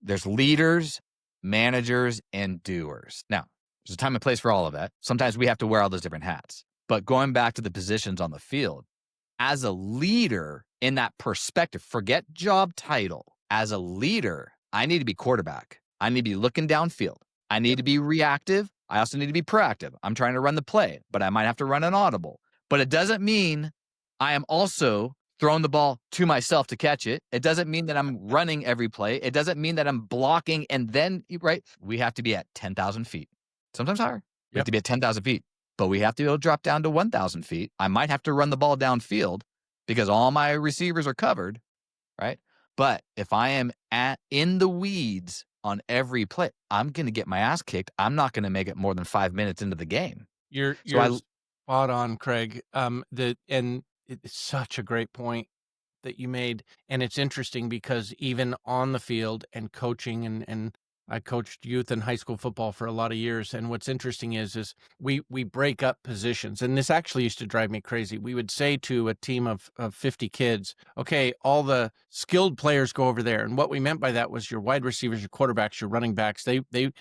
There's leaders, managers, and doers. Now, there's a time and place for all of that. Sometimes we have to wear all those different hats. But going back to the positions on the field, as a leader in that perspective, forget job title. As a leader, I need to be quarterback. I need to be looking downfield. I need to be reactive. I also need to be proactive. I'm trying to run the play, but I might have to run an audible. But it doesn't mean I am also throwing the ball to myself to catch it. It doesn't mean that I'm running every play. It doesn't mean that I'm blocking and then, right? We have to be at 10,000 feet, sometimes higher. We have to be at 10,000 feet, but we have to be able to drop down to 1,000 feet. I might have to run the ball downfield because all my receivers are covered, right? But if I am in the weeds on every play, I'm going to get my ass kicked. I'm not going to make it more than 5 minutes into the game. You're spot on, Craig. And it's such a great point that you made. And it's interesting because even on the field and coaching, and I coached youth and high school football for a lot of years. And what's interesting is we break up positions. And this actually used to drive me crazy. We would say to a team of 50 kids, okay, all the skilled players go over there. And what we meant by that was your wide receivers, your quarterbacks, your running backs, they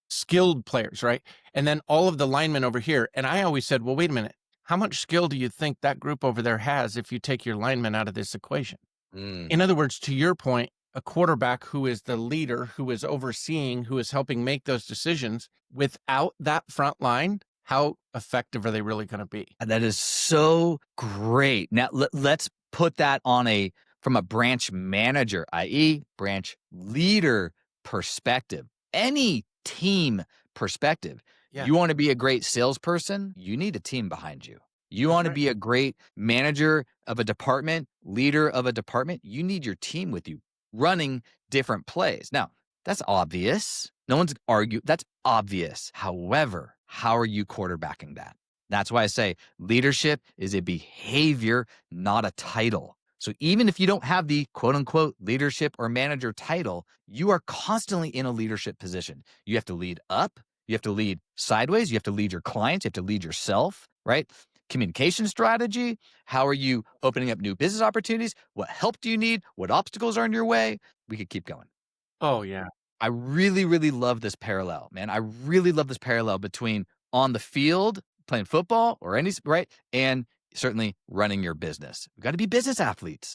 skilled players, right? And then all of the linemen over here. And I always said, well, wait a minute. How much skill do you think that group over there has if you take your linemen out of this equation? In other words, to your point, a quarterback who is the leader, who is overseeing, who is helping make those decisions, without that front line, how effective are they really going to be? That is so great. Now, let's put that on from a branch manager, i.e. branch leader perspective, any team perspective. Yeah. You want to be a great salesperson, you need a team behind you. You want to be a great manager of a department, leader of a department, you need your team with you running different plays. Now, that's obvious. No one's arguing. That's obvious. However, how are you quarterbacking that? That's why I say leadership is a behavior, not a title. So even if you don't have the quote unquote leadership or manager title, you are constantly in a leadership position. You have to lead up. You have to lead sideways. You have to lead your clients. You have to lead yourself, right? Communication strategy. How are you opening up new business opportunities? What help do you need? What obstacles are in your way? We could keep going. Oh, yeah. I really, really love this parallel, man. I really love this parallel between on the field, playing football or right? And certainly running your business. We've got to be business athletes.